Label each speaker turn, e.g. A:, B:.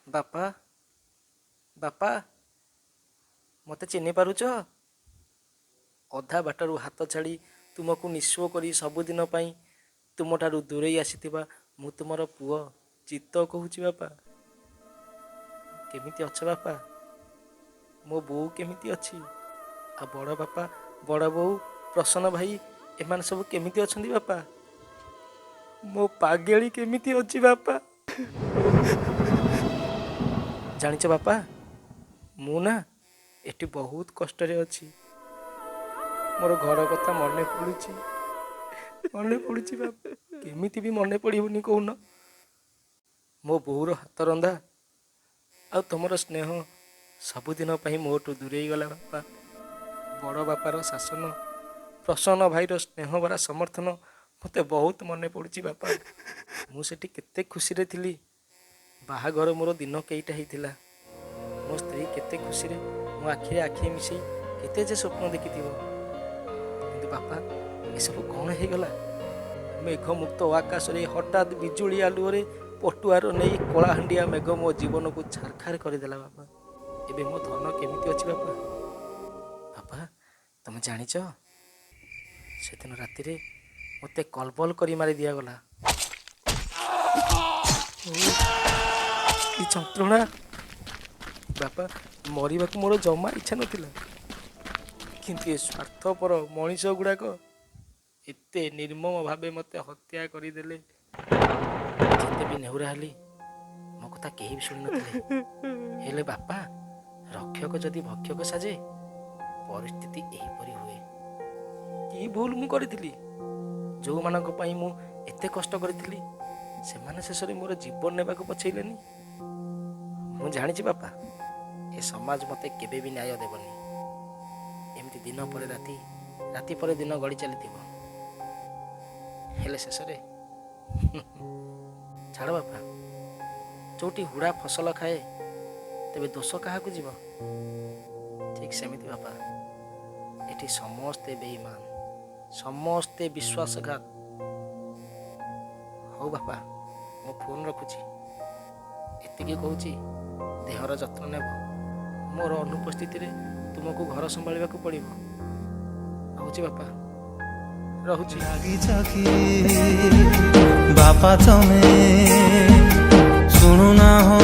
A: ବାପା ବାପା ମୋତେ ଚିହ୍ନି ପାରୁଛ? ଅଧା ବାଟରୁ ହାତ ଛାଡ଼ି ତୁମକୁ ନିଃସ୍ୱ କରି ସବୁଦିନ ପାଇଁ ତୁମଠାରୁ ଦୂରେଇ ଆସିଥିବା ମୁଁ ତୁମର ପୁଅ ଚିତ୍ତ କହୁଛି ବାପା। କେମିତି ଅଛ ବାପା? ମୋ ବୋଉ କେମିତି ଅଛି? ଆଉ ବଡ଼ ବାପା, ବଡ଼ ବୋଉ, ପ୍ରସନ୍ନ ଭାଇ ଏମାନେ ସବୁ କେମିତି ଅଛନ୍ତି ବାପା? ମୋ ପାଗେଳି କେମିତି ଅଛି ବାପା? ଜାଣିଛ ବାପା, ମୁଁ ନା ଏଠି ବହୁତ କଷ୍ଟରେ ଅଛି। ମୋର ଘର କଥା ମନେ ପଡ଼ୁଛି ବାପା। କେମିତି ବି ମନେ ପଡ଼ିବନି କହୁନ? ମୋ ବୋଉର ହାତ ରନ୍ଧା ଆଉ ତମର ସ୍ନେହ ସବୁଦିନ ପାଇଁ ମୋଠୁ ଦୂରେଇ ଗଲା ବାପା। ବଡ଼ ବାପାର ଶାସନ, ପ୍ରସନ୍ନ ଭାଇର ସ୍ନେହଭରା ସମର୍ଥନ ମୋତେ ବହୁତ ମନେ ପଡ଼ୁଛି ବାପା। ମୁଁ ସେଠି କେତେ ଖୁସିରେ ଥିଲି। ବାହାଘର ମୋର ଦିନ କେଇଟା ହେଇଥିଲା। ମୋ ସ୍ତ୍ରୀ କେତେ ଖୁସିରେ ମୋ ଆଖିରେ ଆଖି ମିଶେଇ କେତେ ଯେ ସ୍ୱପ୍ନ ଦେଖିଥିବ। କିନ୍ତୁ ବାପା, ଏସବୁ କ'ଣ ହେଇଗଲା? ମେଘମୁକ୍ତ ଆକାଶରେ ହଠାତ୍ ବିଜୁଳି ଆଲୁଅରେ ପଟୁଆର ନେଇ କଳାହାଣ୍ଡିଆ ମେଘ ମୋ ଜୀବନକୁ ଛାରଖାର କରିଦେଲା ବାପା। ଏବେ ମୋ ଧନ କେମିତି ଅଛି ବାପା? ବାପା, ତମେ ଜାଣିଛ, ସେଦିନ ରାତିରେ ମୋତେ କଲବଲ କରି ମାରି ଦିଆଗଲା। କି ଯନ୍ତ୍ରଣା ବାପା! ମରିବାକୁ ମୋର ଜମା ଇଚ୍ଛା ନଥିଲା। କିନ୍ତୁ ଏ ସ୍ୱାର୍ଥପର ମଣିଷ ଗୁଡ଼ାକ ଏତେ ନିର୍ମମ ଭାବେ ମୋତେ ହତ୍ୟା କରିଦେଲେ। ଯେତେ ବି ନେହୁରା ହେଲି, ମୋ କଥା କେହି ବି ଶୁଣିନଥିଲେ। ହେଲେ ବାପା, ରକ୍ଷକ ଯଦି ଭକ୍ଷକ ସାଜେ, ପରିସ୍ଥିତି ଏହିପରି ହୁଏ। କି ଭୁଲ ମୁଁ କରିଥିଲି? ଯେଉଁମାନଙ୍କ ପାଇଁ ମୁଁ ଏତେ କଷ୍ଟ କରିଥିଲି, ସେମାନେ ଶେଷରେ ମୋର ଜୀବନ ନେବାକୁ ପଛେଇଲେନି। ମୁଁ ଜାଣିଛି ବାପା, ଏ ସମାଜ ମୋତେ କେବେ ବି ନ୍ୟାୟ ଦେବନି। ଏମିତି ଦିନ ପରେ ରାତି, ରାତି ପରେ ଦିନ ଗଡ଼ି ଚାଲିଥିବ। ହେଲେ ଶେଷରେ ଛାଡ଼ ବାପା। ଯେଉଁଠି ହୁଡ଼ା ଫସଲ ଖାଏ, ତେବେ ଦୋଷ କାହାକୁ ଯିବ? ଠିକ୍ ସେମିତି ବାପା, ଏଠି ସମସ୍ତେ ବେଇମାନ, ସମସ୍ତେ ବିଶ୍ୱାସଘାତ। ହଉ ବାପା, ମୁଁ ଫୋନ୍ ରଖୁଛି। ଏତିକି କହୁଛି, ଦେହର ଯତ୍ନ ନେବ। ମୋର ଅନୁପସ୍ଥିତିରେ ତୁମକୁ ଘର ସମ୍ଭାଳିବାକୁ ପଡ଼ିବ। ରହୁଛି ବାପା, ରହୁଛି।
B: ବାପା ତମେ ଶୁଣୁନା ହଁ